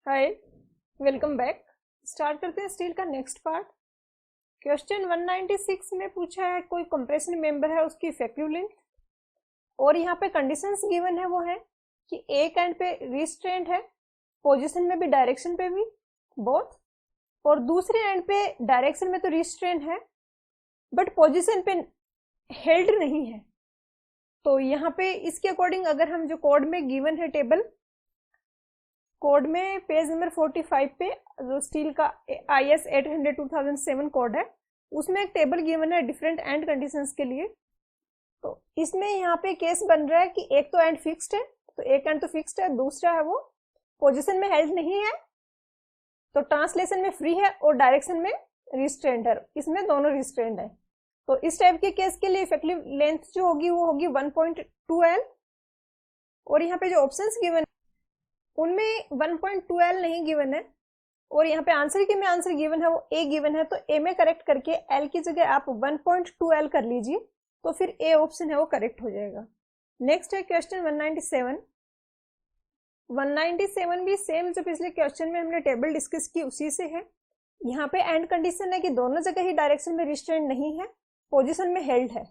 हाय, welcome back. Start करते हैं steel का नेक्स्ट पार्ट। क्वेश्चन 196 में पूछा है कोई कंप्रेशन मेंबर है, उसकी इफेक्टिव लेंथ, और यहाँ पे कंडीशंस गिवन है वो है कि एक एंड पे रिस्ट्रेंट है, पोजीशन में भी डायरेक्शन पे भी बोथ, और दूसरे एंड पे डायरेक्शन में तो रिस्ट्रेंट है बट पोजीशन पे हेल्ड नहीं है। तो यहाँ पे इसके अकॉर्डिंग अगर हम जो कोड में गिवन है टेबल, कोड में पेज नंबर 45 पे जो स्टील का IS 800 2007 कोड है उसमें एक टेबल गिवन है डिफरेंट एंड कंडीशंस के लिए। तो इसमें यहाँ पे केस बन रहा है कि एक तो एंड फिक्स्ड है, तो एक एंड तो फिक्स्ड है, दूसरा है वो पोजीशन में हेल्ड नहीं है, तो ट्रांसलेशन में फ्री है, और डायरेक्शन में रिस्ट्रेंट है। इसमें दोनों रिस्ट्रेंट है। तो इस टाइप के केस के लिए इफेक्टिव लेंथ जो होगी वो होगी 1.2L। और यहाँ पे जो ऑप्शंस गिवन उनमें 1.2L नहीं गिवन है, और यहाँ पे आंसर की में आंसर गिवन है वो A गिवन है, तो A में करेक्ट करके L की जगह आप 1.2L कर लीजिए, तो फिर A ऑप्शन है वो करेक्ट हो जाएगा। नेक्स्ट है क्वेश्चन 197। 197 भी सेम जो पिछले क्वेश्चन में हमने टेबल डिस्कस की उसी से है। यहाँ पे एंड कंडीशन है कि दोनों जगह ही डायरेक्शन में रिस्ट्रेंट नहीं है, पोजिशन में हेल्ड है।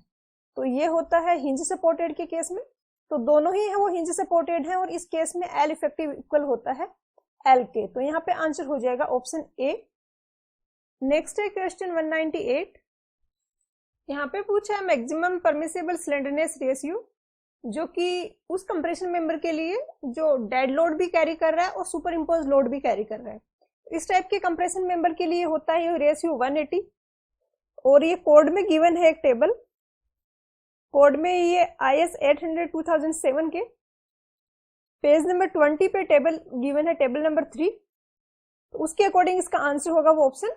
तो ये होता है हिंज सपोर्टेड के केस में, तो दोनों ही है वो हिंज सपोर्टेड है, और इस केस में L इफेक्टिव इक्वल होता है L के। तो यहाँ पे आंसर हो जाएगा ऑप्शन A। नेक्स्ट है क्वेश्चन 198। यहाँ पे पूछा है मैक्सिमम परमिसिबल स्लेंडरनेस रेशियो, जो कि उस कंप्रेशन मेंबर के लिए जो डेड लोड भी कैरी कर रहा है और सुपर इम्पोज लोड भी कैरी कर रहा है। इस टाइप के कंप्रेशन मेंबर के लिए होता है रेशियो 180, और ये कोड में गिवन है एक टेबल। कोड में ये IS 800 2007 के पेज नंबर 20 पे टेबल गिवन है, टेबल नंबर 3। तो उसके अकॉर्डिंग इसका आंसर होगा वो ऑप्शन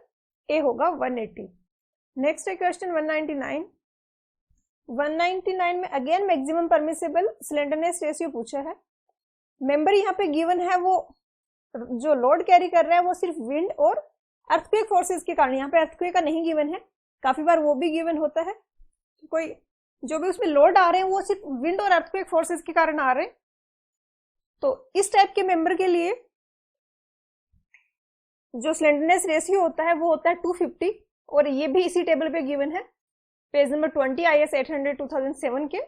A होगा 180। नेक्स्ट है क्वेश्चन 199। 199 में again maximum permissible slenderness ratio पूछा है। मेंबर यहाँ पे गिवन है, वो जो लोड कैरी कर रहा है वो सिर्फ विंड और अर्थक्वेक फोर्सेस के कारण, यहाँ पे अर्थक्वेक का नहीं गिवन है, काफी बार वो भी गिवन होता है। कोई जो भी उसमें लोड आ रहे हैं वो सिर्फ विंड और अर्थक्वेक फोर्सेस के कारण आ रहे हैं। तो इस टाइप के मेंबर के लिए जो स्लेंडरनेस रेशियो होता है वो होता है 250, और ये भी इसी टेबल पे गिवन है, पेज नंबर 20 IS 800 2007 के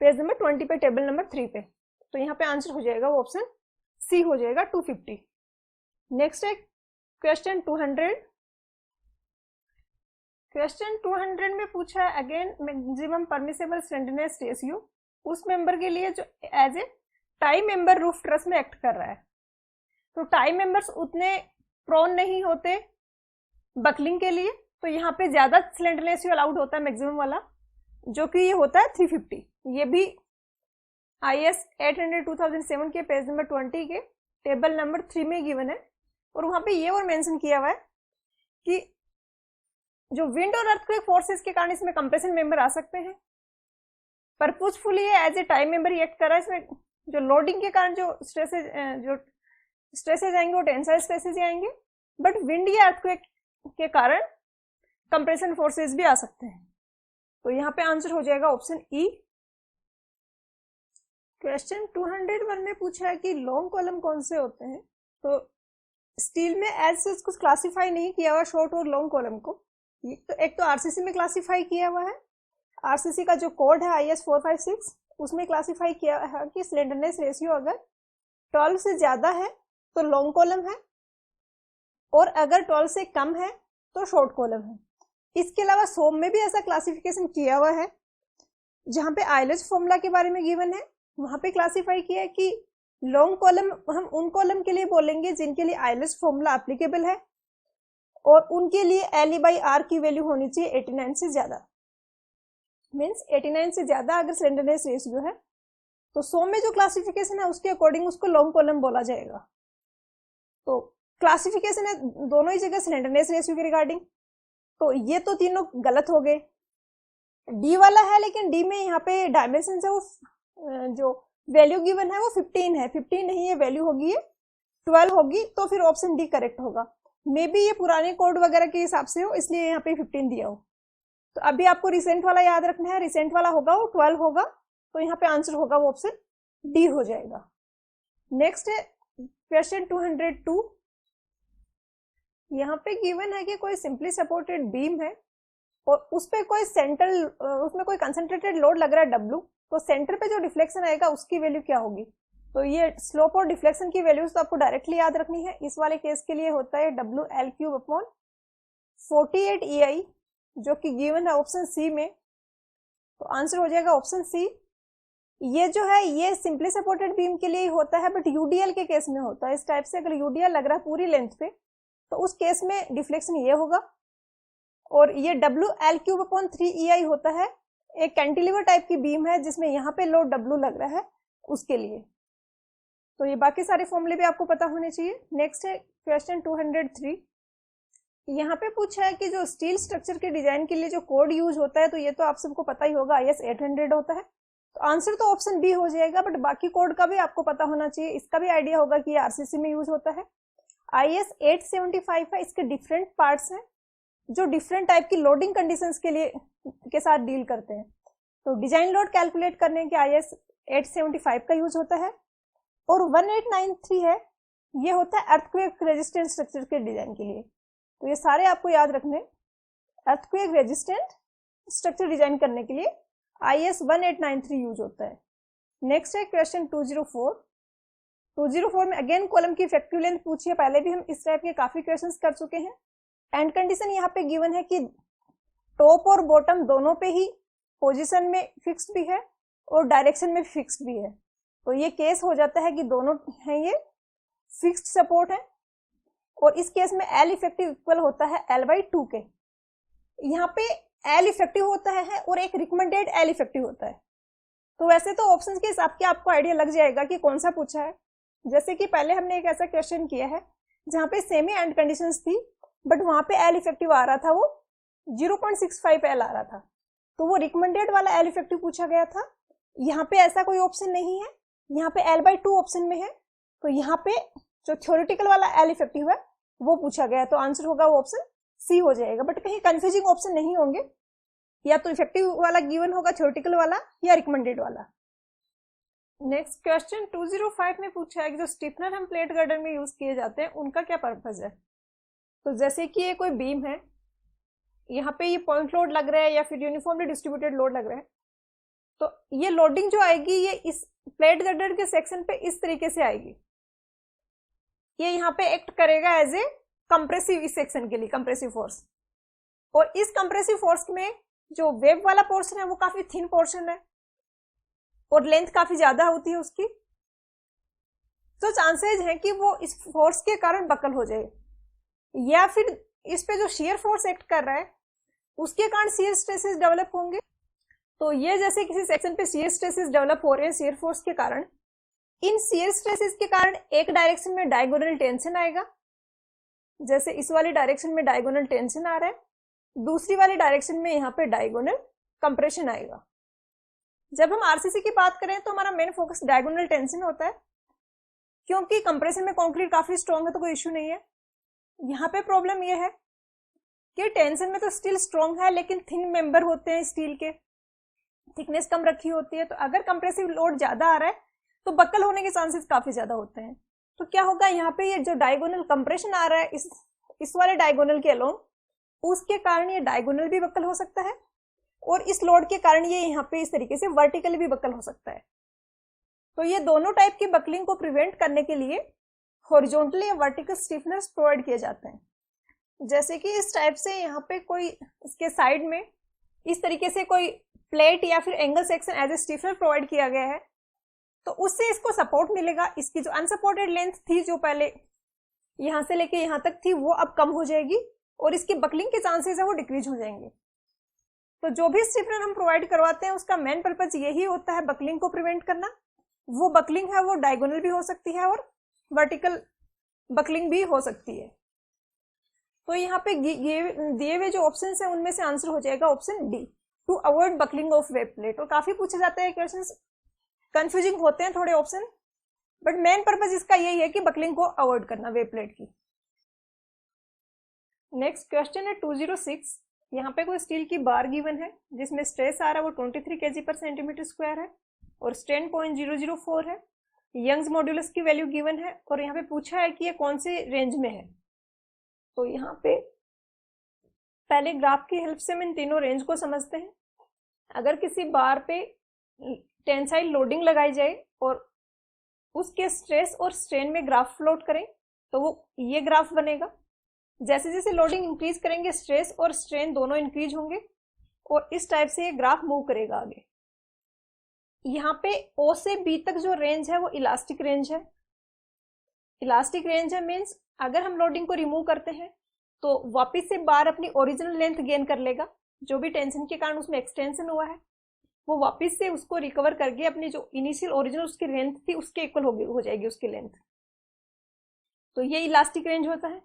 पेज नंबर 20 पे टेबल नंबर 3 पे। तो यहाँ पे आंसर हो जाएगा वो ऑप्शन C हो जाएगा 250। नेक्स्ट है क्वेश्चन 200। क्वेश्चन 200 में पूछा है again maximum permissible slenderness ratio उस मेंबर के लिए जो as a tie member roof truss में एक्ट कर रहा है। तो टाई मेंबर्स उतने प्रोन नहीं होते बकलिंग के लिए, तो यहाँ पे ज्यादा स्लेंडरनेस रेशियो अलाउड होता है मैक्सिमम वाला, जो कि ये होता है 350। ये भी IS 800 2007 के पेज नंबर 20 के टेबल नंबर 3 में गिवन है। और वहां पे ये और मेंशन किया हुआ है कि जो विंड और अर्थक्वेक फोर्सेस के कारण इसमें कंप्रेशन मेंबर आ सकते हैं। Purposefully as a time member act कर रहा है। इसमें जो लोडिंग के कारण जो स्ट्रेसेस आएंगे वो टेंसाइल स्ट्रेसेस आएंगे, बट विंड या अर्थक्वेक के कारण कंप्रेशन फोर्सेस भी आ सकते हैं। तो यहाँ पे आंसर हो जाएगा ऑप्शन E। क्वेश्चन 201 में पूछा है कि लॉन्ग कॉलम कौन से होते हैं। तो स्टील में एज सच कुछ क्लासिफाई नहीं किया हुआ शॉर्ट और लॉन्ग कॉलम को। तो एक तो RCC में क्लासिफाई किया हुआ है, RCC का जो कोड है IS 456 उसमें क्लासिफाई किया है कि स्लेंडरनेस रेशियो अगर 12 से ज्यादा है तो लॉन्ग कॉलम है, और अगर 12 से कम है तो शॉर्ट कॉलम है। इसके अलावा सोम में भी ऐसा क्लासिफिकेशन किया हुआ है, जहां पे आइलेज फॉर्मूला के बारे में गिवन है, वहां पे क्लासिफाई किया है कि लॉन्ग कॉलम हम उन कॉलम के लिए बोलेंगे जिनके लिए आइलेज फॉर्मूला एप्लीकेबल है, और उनके लिए LE/R की वैल्यू होनी चाहिए 89 से ज्यादा। मीन्स 89 से ज्यादा अगर स्लेंडरनेस रेशियो है तो सोम में जो क्लासिफिकेशन है उसके अकॉर्डिंग उसको लॉन्ग कॉलम बोला जाएगा। तो क्लासिफिकेशन है दोनों ही जगह स्लेंडरनेस रेशियो के रिगार्डिंग। तो ये तो तीनों गलत हो गए। D वाला है, लेकिन D में यहाँ पे डायमेंशन है वो जो वैल्यू गिवन है वो 15 है, 15 नहीं है वैल्यू होगी ये 12 होगी, तो फिर ऑप्शन D करेक्ट होगा। मे बी ये पुराने कोड वगैरह के हिसाब से हो, इसलिए यहाँ पे 15 दिया हो। तो अभी आपको रिसेंट वाला याद रखना है, रिसेंट वाला होगा वो 12 होगा, तो यहाँ पे आंसर होगा वो ऑप्शन D हो जाएगा। नेक्स्ट है क्वेश्चन 202, यहाँ पे गिवन है कि कोई सिंपली सपोर्टेड बीम है और उस पे कोई सेंट्रल, उसमें कोई कंसंट्रेटेड लोड लग रहा है W, तो सेंटर पे जो डिफ्लेक्शन आएगा उसकी वैल्यू क्या होगी। तो ये स्लोप और डिफ्लेक्शन की वैल्यूज तो आपको डायरेक्टली याद रखनी है। इस वाले केस के लिए होता है WL3/48 EI, जो कि गिवन है ऑप्शन सी में, तो आंसर हो जाएगा ऑप्शन सी। ये जो है ये सिंपली सपोर्टेड बीम के लिए होता है, बट यूडीएल के केस में होता है इस टाइप से। अगर यूडीएल लग रहा है पूरी लेंथ पे तो उस केस में डिफ्लेक्शन ये होगा। और ये WL3/3 EI होता है, एक कैंटिलीवर टाइप की बीम है जिसमें यहाँ पे लोड W लग रहा है उसके लिए। तो ये बाकी सारे फॉर्मूले भी आपको पता होने चाहिए। नेक्स्ट है क्वेश्चन 203, यहाँ पे पूछा है कि जो स्टील स्ट्रक्चर के डिजाइन के लिए जो कोड यूज होता है, तो ये तो आप सबको पता ही होगा, IS 800 होता है। तो आंसर तो ऑप्शन बी हो जाएगा, बट बाकी कोड का भी आपको पता होना चाहिए। इसका भी आइडिया होगा कि आरसीसी में यूज होता है। IS 875 है, इसके डिफरेंट पार्ट्स हैं जो डिफरेंट टाइप की लोडिंग कंडीशंस के साथ डील करते हैं। तो डिजाइन लोड कैलकुलेट करने के IS 875 का यूज होता है। और 1893 है, ये होता है अर्थक्वेक रेजिस्टेंट स्ट्रक्चर के डिजाइन के लिए। तो ये सारे आपको याद रखने, अर्थक्वेक रेजिस्टेंट स्ट्रक्चर डिजाइन करने के लिए IS 1893 यूज होता है। नेक्स्ट है क्वेश्चन 204। 204 में अगेन कॉलम की इफेक्टिव लेंथ पूछी है। पहले भी हम इस टाइप के काफी क्वेश्चंस कर चुके हैं। एंड कंडीशन यहाँ पे गिवन है कि टॉप और बॉटम दोनों पे ही पोजीशन में फिक्स्ड भी है और डायरेक्शन में फिक्स्ड भी है। तो ये केस हो जाता है कि दोनों है ये फिक्स्ड सपोर्ट है, और इस केस में L इफेक्टिव इक्वल होता है L/2 के। यहाँ पे L इफेक्टिव होता है और एक रिकमेंडेड L इफेक्टिव होता है। तो वैसे तो ऑप्शंस के हिसाब से आपको आइडिया लग जाएगा कि कौन सा पूछा है। जैसे कि पहले हमने एक ऐसा क्वेश्चन किया है जहाँ पे सेमी एंड कंडीशंस थी, बट वहां पे L इफेक्टिव आ रहा था, वो 0.65 L आ रहा था, तो वो रिकमेंडेड वाला L इफेक्टिव पूछा गया था। यहाँ पे ऐसा कोई ऑप्शन नहीं है, यहाँ पे L/2 ऑप्शन में है, तो यहाँ पे जो थ्योरेटिकल वाला L इफेक्टिव है वो पूछा गया है। तो आंसर होगा वो ऑप्शन सी हो जाएगा। बट कहीं कंफ्यूजिंग ऑप्शन नहीं होंगे, या तो इफेक्टिव वाला गिवन होगा थ्योरेटिकल वाला या रिकमेंडेड वाला। नेक्स्ट क्वेश्चन 205 में पूछा है कि जो स्टिफनर हम प्लेट गर्डर में यूज किए जाते हैं उनका क्या पर्पज है। तो जैसे कि ये कोई बीम है, यहाँ पे ये पॉइंट लोड लग रहा है या फिर यूनिफॉर्मली डिस्ट्रीब्यूटेड लोड लग रहा है, तो ये लोडिंग जो आएगी ये इस प्लेट गर्डर के सेक्शन पे इस तरीके से आएगी। ये यहाँ पे एक्ट करेगा एज ए कंप्रेसिव, इस सेक्शन के लिए कंप्रेसिव फोर्स। और इस कंप्रेसिव फोर्स में जो वेब वाला पोर्शन है वो काफी थिन पोर्शन है और लेंथ काफी ज्यादा होती है उसकी, तो चांसेस है कि वो इस फोर्स के कारण बकल हो जाए, या फिर इस पे जो शियर फोर्स एक्ट कर रहा है उसके कारण शियर स्ट्रेसेस डेवलप होंगे। तो ये जैसे किसी सेक्शन पे शियर स्ट्रेसेस डेवलप हो रहे हैं शियर फोर्स के कारण, इन शियर स्ट्रेसेस के कारण एक डायरेक्शन में डायगोनल टेंशन आएगा, जैसे इस वाली डायरेक्शन में डायगोनल टेंशन आ रहा है, दूसरी वाली डायरेक्शन में यहाँ पे डायगोनल कंप्रेशन आएगा। जब हम आरसीसी की बात करें तो हमारा मेन फोकस डायगोनल टेंशन होता है, क्योंकि कंप्रेशन में कंक्रीट काफी स्ट्रॉन्ग है तो कोई इश्यू नहीं है। यहाँ पे प्रॉब्लम ये है कि टेंशन में तो स्टील स्ट्रॉन्ग है लेकिन थिन मेंबर होते हैं, स्टील के थिकनेस कम रखी होती है, तो अगर कंप्रेसिव लोड ज्यादा आ रहा है तो बकल होने के चांसेस काफी ज्यादा होते हैं। तो क्या होगा, यहाँ पे ये जो डायगोनल कंप्रेशन आ रहा है इस वाले डायगोनल के अलोंग, उसके कारण ये डायगोनल भी बकल हो सकता है, और इस लोड के कारण ये यहाँ पे इस तरीके से वर्टिकली भी बकल हो सकता है। तो ये दोनों टाइप की बकलिंग को प्रिवेंट करने के लिए हॉरिजॉन्टली या वर्टिकल स्टिफनेस प्रोवाइड किए जाते हैं। जैसे कि इस टाइप से यहाँ पे कोई इसके साइड में इस तरीके से कोई प्लेट या फिर angle section as a stiffener provide किया गया है, तो उससे इसको सपोर्ट मिलेगा। इसकी जो अनसपोर्टेड लेंथ थी जो पहले यहाँ से लेके यहाँ तक थी वो अब कम हो जाएगी और इसकी बकलिंग के चांसेस है वो डिक्रीज हो जाएंगे। तो जो भी स्टिफनर हम प्रोवाइड करवाते हैं उसका मेन पर्पज यही होता है बकलिंग को प्रिवेंट करना। वो बकलिंग है वो डायगोनल भी हो सकती है और वर्टिकल बकलिंग भी हो सकती है। तो यहाँ पे दिए हुए जो ऑप्शन है उनमें से आंसर हो जाएगा option D, to avoid buckling of web plate. और काफी पूछे जाते हैं क्वेश्चंस, कंफ्यूजिंग होते हैं थोड़े ऑप्शन, बट मेन पर्पज इसका यही है कि बकलिंग को अवॉइड करना वेब प्लेट की। नेक्स्ट क्वेश्चन है 206। यहाँ पे कोई स्टील की बार गिवन है जिसमें स्ट्रेस आ रहा है वो 23 kg/cm² है और स्ट्रेन 0.004 है। यंग्स मॉड्यूलस की वैल्यू गिवन है और यहाँ पे पूछा है कि ये कौन से रेंज में है। तो यहाँ पे पहले ग्राफ की हेल्प से हम इन तीनों रेंज को समझते हैं। अगर किसी बार पे टेंसाइल लोडिंग लगाई जाए और उसके स्ट्रेस और स्ट्रेन में ग्राफ प्लॉट करें तो वो ये ग्राफ बनेगा। जैसे जैसे लोडिंग इंक्रीज करेंगे स्ट्रेस और स्ट्रेन दोनों इंक्रीज होंगे और इस टाइप से ये ग्राफ मूव करेगा आगे। यहाँ पे O से B तक जो रेंज है वो इलास्टिक रेंज है। इलास्टिक रेंज है मीन्स अगर हम लोडिंग को रिमूव करते हैं तो वापस से बार अपनी ओरिजिनल लेंथ गेन कर लेगा। जो भी टेंशन के कारण उसमें एक्सटेंशन हुआ है वो वापस से उसको रिकवर करके अपनी जो इनिशियल ओरिजिनल उसकी लेंथ थी उसके इक्वल हो जाएगी उसकी लेंथ। तो ये इलास्टिक रेंज होता है।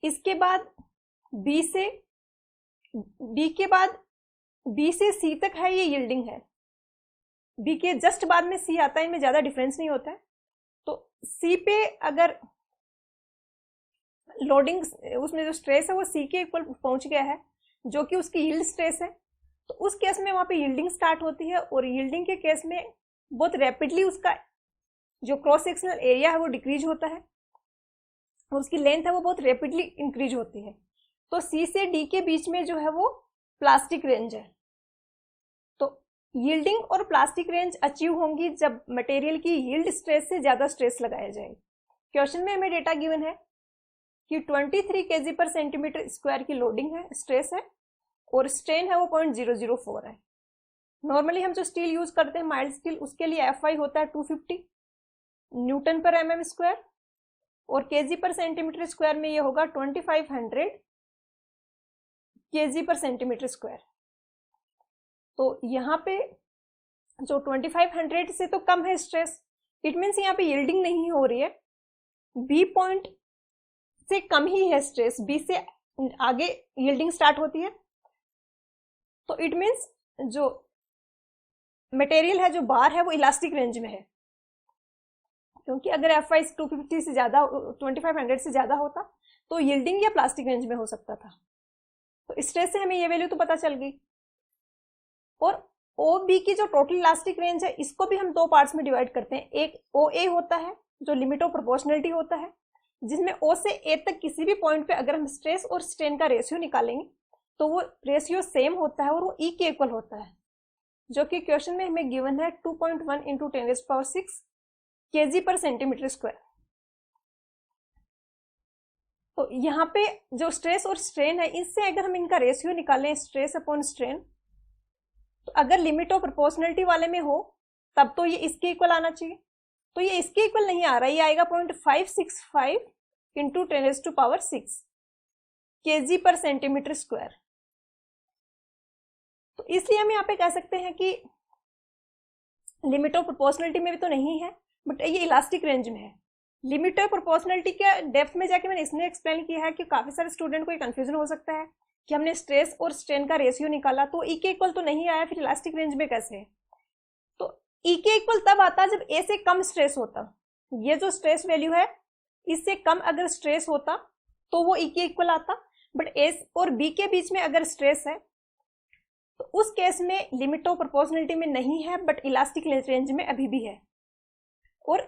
इसके बाद B के बाद B से C तक है ये यील्डिंग है। B के जस्ट बाद में C आता है, इनमें ज्यादा डिफरेंस नहीं होता है। तो C पे अगर लोडिंग उसमें जो स्ट्रेस है वो C के इक्वल पहुंच गया है जो कि उसकी यील्ड स्ट्रेस है, तो उस केस में वहां पे यील्डिंग स्टार्ट होती है और यील्डिंग के केस में बहुत रैपिडली उसका जो क्रॉस सेक्शनल एरिया है वो डिक्रीज होता है और उसकी लेंथ है वो बहुत रैपिडली इंक्रीज होती है। तो C से D के बीच में जो है वो प्लास्टिक रेंज है। तो यील्डिंग और प्लास्टिक रेंज अचीव होंगी जब मटेरियल की यील्ड स्ट्रेस से ज्यादा स्ट्रेस लगाया जाए। क्वेश्चन में हमें डेटा गिवन है कि 23 kg पर सेंटीमीटर स्क्वायर की लोडिंग है, स्ट्रेस है और स्ट्रेन है वो 0.004 है। नॉर्मली हम जो स्टील यूज करते हैं माइल्ड स्टील उसके लिए FI होता है 250 न्यूटन पर mm स्क्वायर और kg पर सेंटीमीटर स्क्वायर में ये होगा 2500 kg पर सेंटीमीटर स्क्वायर। तो यहाँ पे जो 2500 से तो कम है स्ट्रेस, इट मीन्स यहाँ पे यील्डिंग नहीं हो रही है। B पॉइंट से कम ही है स्ट्रेस, B से आगे यील्डिंग स्टार्ट होती है। तो इट मीन्स जो मटेरियल है जो बार है वो इलास्टिक रेंज में है, क्योंकि अगर FI 250 से ज्यादा 2500 से ज्यादा होता तो यील्डिंग या प्लास्टिक रेंज में हो सकता था। तो स्ट्रेस से हमें ये वैल्यू तो पता चल गई। और OB की जो टोटल इलास्टिक रेंज है इसको भी हम दो पार्ट्स में डिवाइड करते हैं। एक OA होता है जो लिमिट ऑफ प्रोपोर्शनलिटी होता है, जिसमें O से A तक किसी भी पॉइंट पे अगर हम स्ट्रेस और स्ट्रेन का रेशियो निकालेंगे तो वो रेशियो सेम होता है और वो E के इक्वल होता है, जो कि क्वेश्चन में हमें गिवन है 2.1 × 10⁶ kg पर सेंटीमीटर स्क्वायर। तो यहाँ पे जो स्ट्रेस और स्ट्रेन है इससे अगर हम इनका रेशियो निकालें स्ट्रेस अपॉन स्ट्रेन, तो अगर लिमिट ऑफ प्रोपोर्शनलिटी वाले में हो तब तो ये इसके इक्वल आना चाहिए। तो ये इसके इक्वल नहीं आ रहा, ये आएगा 0.565 × 10⁶ kg पर सेंटीमीटर स्क्वायर। तो इसलिए हम यहाँ पे कह सकते हैं कि लिमिट ऑफ प्रोपोर्शनलिटी में भी तो नहीं है बट ये इलास्टिक रेंज में है। लिमिट ऑफ प्रोपोर्शनलिटी के डेप्थ में जाके मैंने इसलिए एक्सप्लेन किया है कि काफी सारे स्टूडेंट को कंफ्यूजन हो सकता है कि हमने स्ट्रेस और स्ट्रेन का रेशियो निकाला तो E के इक्वल तो नहीं आया, फिर इलास्टिक रेंज में कैसे है। तो E के इक्वल तब आता जब A से कम स्ट्रेस होता। ये जो स्ट्रेस वैल्यू है इससे कम अगर स्ट्रेस होता तो वो E के इक्वल आता, बट A और B के बीच में अगर स्ट्रेस है तो उस केस में लिमिट ऑफ प्रोपोर्शनलिटी में नहीं है बट इलास्टिक रेंज में अभी भी है। और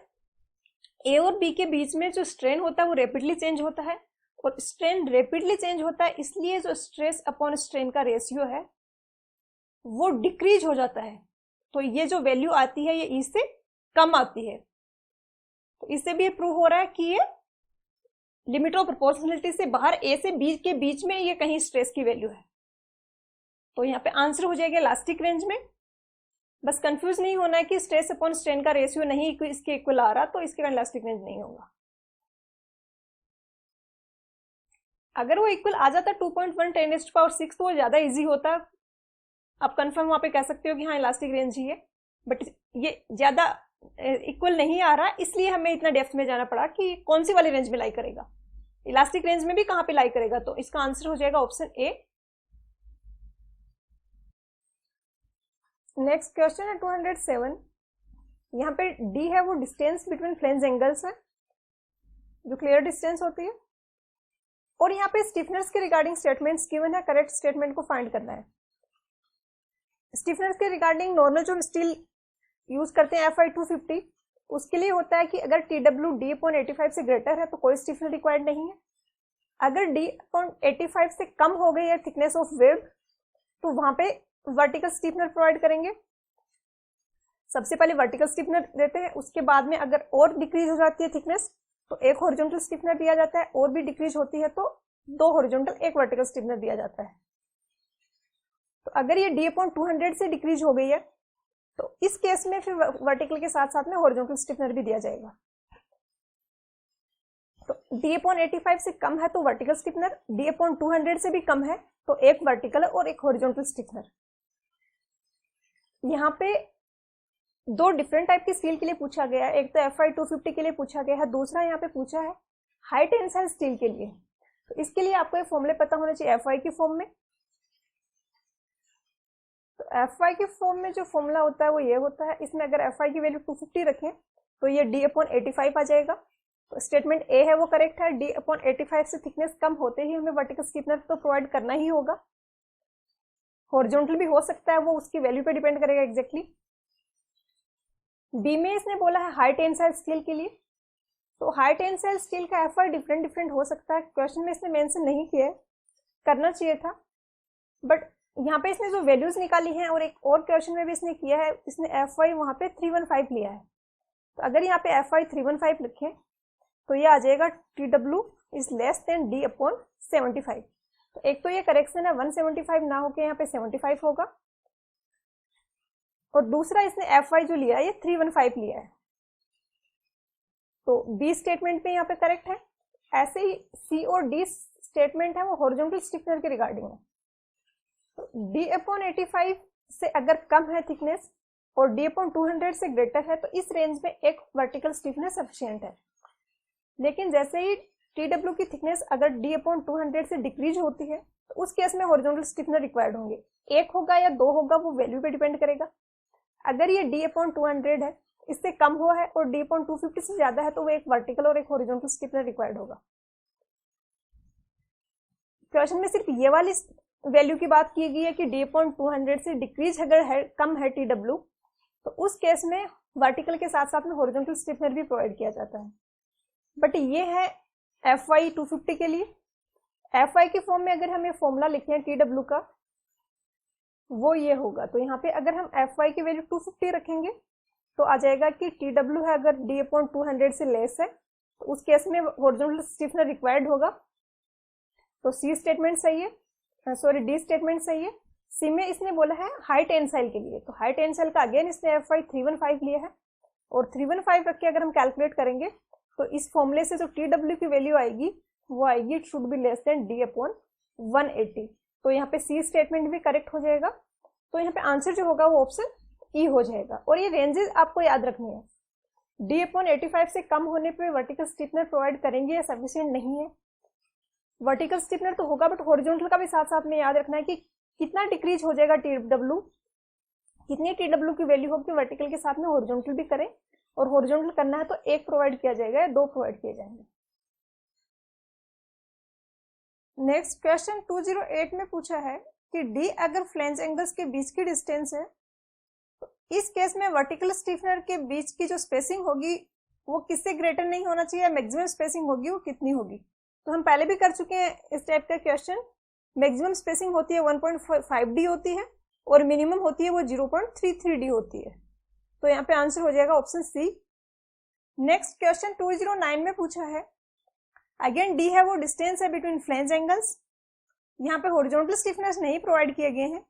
A और B के बीच में जो स्ट्रेन होता है वो रैपिडली चेंज होता है और स्ट्रेन रैपिडली चेंज होता है, इसलिए जो स्ट्रेस अपॉन स्ट्रेन का रेशियो है वो डिक्रीज हो जाता है। तो ये जो वैल्यू आती है ये E से कम आती है। तो इससे भी प्रूव हो रहा है कि ये लिमिट ऑफ प्रोपोर्शनलिटी से बाहर A से B के बीच में ये कहीं स्ट्रेस की वैल्यू है। तो यहाँ पे आंसर हो जाएगा इलास्टिक रेंज में। बस कंफ्यूज नहीं होना है कि स्ट्रेस अपॉन स्ट्रेन का रेशियो नहीं इसके इक्वल आ रहा तो इसके कारण इलास्टिक रेंज नहीं होगा। अगर वो इक्वल आ जाता 2.1 × 10⁶ तो वो ज्यादा इजी होता। आप कंफर्म वहां पे कह सकते हो कि हाँ इलास्टिक रेंज ही है, बट ये ज्यादा इक्वल नहीं आ रहा इसलिए हमें इतना डेप्थ में जाना पड़ा कि कौन सी वाली रेंज में लाई करेगा, इलास्टिक रेंज में भी कहां पे लाई करेगा। तो इसका आंसर हो जाएगा ऑप्शन A। नेक्स्ट क्वेश्चन है 207। यहाँ पे D है वो डिस्टेंस बिटवीन फ्लेंज एंगल्स है जो क्लियर डिस्टेंस होती है, और यहाँ पे स्टिफनेस के रिगार्डिंग स्टेटमेंट्स गिवन है, करेक्ट स्टेटमेंट को फाइंड करना है। स्टिफनेस के रिगार्डिंग नॉर्मल जो स्टील यूज करते हैं FI 250 उसके लिए होता है कि अगर TW D/85 से ग्रेटर है तो कोई स्टिफनर रिक्वायर्ड नहीं है। अगर D/85 से कम हो गई है थिकनेस ऑफ वेव तो वहां पे वर्टिकल स्टिफनर प्रोवाइड करेंगे। सबसे पहले वर्टिकल स्टिफनर देते हैं, उसके बाद में अगर और डिक्रीज हो जाती है थिकनेस तो एक हॉरिजॉन्टल स्टिफनर दिया जाता है, और भी डिक्रीज होती है तो 2 हॉरिजॉन्टल 1 वर्टिकल स्टिफनर दिया जाता है। तो अगर ये D/200 से डिक्रीज हो गई है तो इस केस में फिर वर्टिकल के साथ साथ में हॉरिजॉन्टल स्टिफनर भी दिया जाएगा। तो D/85 से कम है तो वर्टिकल स्टिफनर, D/200 से भी कम है तो एक वर्टिकल और एक हॉरिजॉन्टल स्टिफनर। यहाँ पे 2 डिफरेंट टाइप की स्टील के लिए पूछा गया है, एक तो FI 250 के लिए पूछा गया है, दूसरा यहाँ पे पूछा है हाई टेंसाइल स्टील के लिए। तो इसके लिए आपको ये फॉर्मूले पता होने चाहिए FI की फॉर्म में। तो FI के फॉर्म में जो फॉर्मूला होता है वो ये होता है, इसमें अगर FI की वैल्यू 250 रखें तो ये D/85 आ जाएगा। तो स्टेटमेंट ए है वो करेक्ट है, D/85 से थिकनेस कम होते ही हमें वर्टिकल स्टिफनर तो प्रोवाइड करना ही होगा। हॉरिजॉन्टल भी हो सकता है, वो उसकी वैल्यू पे डिपेंड करेगा एग्जैक्टली। बी में इसने बोला है हाई टेंसाइल स्टील के लिए। तो हाई टेंसाइल स्टील का FI डिफरेंट हो सकता है, क्वेश्चन में इसने मेंशन नहीं किया है, करना चाहिए था, बट यहाँ पे इसने जो वैल्यूज निकाली हैं और एक और क्वेश्चन में भी इसने किया है, इसने FI वहां पे 315 लिया है। तो अगर यहाँ पे FI 315 लिखें तो ये आ जाएगा TW is less than D/75। तो एक तो ये करेक्शन है, 175 ना होके यहाँ पे 75 होगा, और दूसरा इसने FI जो लिया है ये 315 लिया है। तो बी स्टेटमेंट में यहाँ पे करेक्ट है। ऐसे ही सी और डी स्टेटमेंट है वो हॉरिजॉन्टल स्टिफनर के रिगार्डिंग है। तो D/85 से अगर कम है थिकनेस और D/200 से ग्रेटर है तो इस रेंज में एक वर्टिकल स्टिफनर सफिशिएंट है। लेकिन जैसे ही TW की थिकनेस अगर D/200 से डिक्रीज होती है तो उस केस में हॉरिजॉन्टल स्टिफनर रिक्वायर्ड होंगे, 1 होगा या 2 होगा वो वैल्यू पे डिपेंड करेगा। अगर ये D/200 है, इससे कम हुआ है और D/250 से ज्यादा है तो वो एक वर्टिकल और एक हॉरिजॉन्टल स्टिफनर रिक्वायर्ड होगा। क्वेश्चन में सिर्फ ये वाली वैल्यू की बात की गई है कि D/200 से डिक्रीज अगर है, कम है TW, तो उस केस में वर्टिकल के साथ साथ में हॉरिजॉन्टल स्टिफनर भी प्रोवाइड किया जाता है। बट ये है FI 250 के लिए। FI के फॉर्म में अगर हमें फॉर्मूला लिखे हैं TW का वो ये होगा, तो यहाँ पे अगर हम FI की वैल्यू 250 रखेंगे तो आ जाएगा कि TW है अगर D/200 से लेस है तो उस केस में हॉरिजॉन्टल स्टिफनर रिक्वायर्ड होगा। तो सी स्टेटमेंट सही है, सॉरी डी स्टेटमेंट सही है। सी में इसने बोला है हाई टेंसाइल के लिए, तो हाई टेंसाइल का अगेन इसने FI 315 लिया है और 315 रख के अगर हम कैलकुलेट करेंगे तो इस फॉर्मूले से जो TW की वैल्यू आएगी वो आएगी it should be less than D/180। तो यहाँ पे सी स्टेटमेंट भी करेक्ट हो जाएगा। तो यहाँ पे आंसर जो होगा वो ऑप्शन ई हो जाएगा। और ये रेंजेस आपको याद रखनी है, D/85 से कम होने पे वर्टिकल स्टिफनर प्रोवाइड करेंगे या सफिशिएंट नहीं है। वर्टिकल स्टिफनर तो होगा बट हॉरिजॉन्टल का भी साथ साथ में याद रखना है कि कितना डिक्रीज हो जाएगा TW, कितनी TW की वैल्यू होगी वर्टिकल के साथ में हॉरिजॉन्टल भी करें, और हॉरिजॉन्टल करना है तो 1 प्रोवाइड किया जाएगा या 2 प्रोवाइड किए जाएंगे। नेक्स्ट क्वेश्चन 208 में पूछा है कि D अगर फ्लैंज एंगल्स के बीच की डिस्टेंस है तो इस केस में वर्टिकल स्टिफनर के बीच की जो स्पेसिंग होगी वो किससे ग्रेटर नहीं होना चाहिए, मैक्सिमम स्पेसिंग होगी वो कितनी होगी। तो हम पहले भी कर चुके हैं इस टाइप का क्वेश्चन। मैक्सिमम स्पेसिंग होती है 1.5D होती है और मिनिमम होती है वो 0.33D होती है। तो यहाँ पे आंसर हो जाएगा ऑप्शन सी। नेक्स्ट क्वेश्चन 209 में पूछा है अगेन D है वो डिस्टेंस है बिटवीन फ्लैंज एंगल्स। यहाँ पे हॉरिजॉन्टल स्टिफनेस नहीं प्रोवाइड किए गए हैं,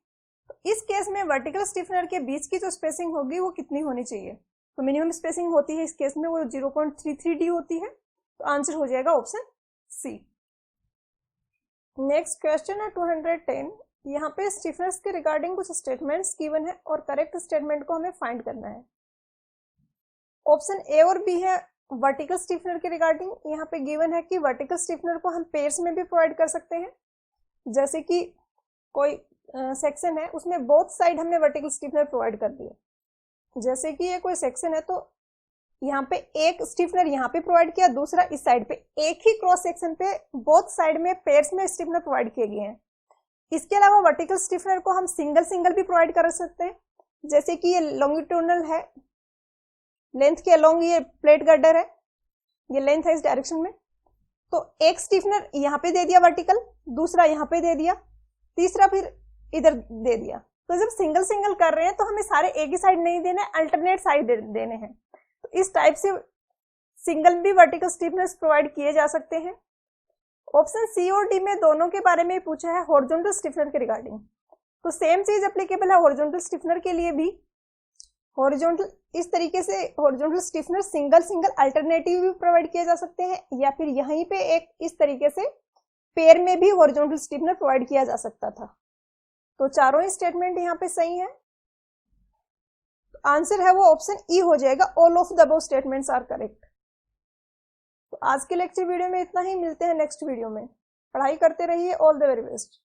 तो इस केस में वर्टिकल स्टिफनर के बीच की जो स्पेसिंग होगी वो कितनी होनी चाहिए। तो मिनिमम स्पेसिंग होती है इस केस में वो 0.33D होती है। तो आंसर हो जाएगा ऑप्शन सी। नेक्स्ट क्वेश्चन है 210। यहाँ पे स्टिफनेस के रिगार्डिंग कुछ स्टेटमेंट्स गिवन है और करेक्ट स्टेटमेंट को हमें फाइंड करना है। ऑप्शन ए और बी है वर्टिकल स्टिफनर के रिगार्डिंग। यहाँ पे गिवन है कि वर्टिकल स्टिफनर को हम पेयर्स में भी प्रोवाइड कर सकते हैं, जैसे कि कोई सेक्शन है उसमें बोथ साइड हमने वर्टिकल स्टिफनर प्रोवाइड कर दिया। जैसे कि ये कोई सेक्शन है तो यहाँ पे एक स्टिफनर यहाँ पे प्रोवाइड किया, दूसरा इस साइड पे, एक ही क्रॉस सेक्शन पे बोथ साइड में पेयर्स में स्टिफनर प्रोवाइड किए गए हैं। इसके अलावा वर्टिकल स्टिफनर को हम सिंगल भी प्रोवाइड कर सकते हैं, जैसे कि ये लॉन्गिट्यूडनल है लेंथ के अलोंग ये प्लेट गर्डर है, ये लेंथ है इस डायरेक्शन में। तो एक स्टिफनर यहाँ पे दे दिया वर्टिकल, दूसरा यहाँ पे दे दिया, तीसरा फिर इधर दे दिया। तो जब सिंगल सिंगल कर रहे हैं तो हमें सारे एक ही साइड नहीं देने, अल्टरनेट साइड देने हैं। तो इस टाइप से सिंगल भी वर्टिकल स्टिफनर्स प्रोवाइड किए जा सकते हैं। ऑप्शन सी और डी में दोनों के बारे में पूछा है हॉरिजॉन्टल स्टिफनर के रिगार्डिंग, तो सेम चीज एप्लीकेबल है हॉरिजॉन्टल स्टिफनर के लिए भी। हॉरिजॉन्टल इस तरीके से horizontal stiffener single single alternative भी प्रोवाइड किए जा सकते हैं, या फिर यहीं पे एक इस तरीके से पेयर में भी हॉरिजॉन्टल स्टिफनर प्रोवाइड किया जा सकता था। तो चारों ही स्टेटमेंट यहाँ पे सही है। आंसर है वो ऑप्शन ई हो जाएगा, all of the above statements are correct. तो आज के लेक्चर वीडियो में इतना ही, मिलते हैं नेक्स्ट वीडियो में। पढ़ाई करते रहिए, ऑल द वेरी बेस्ट।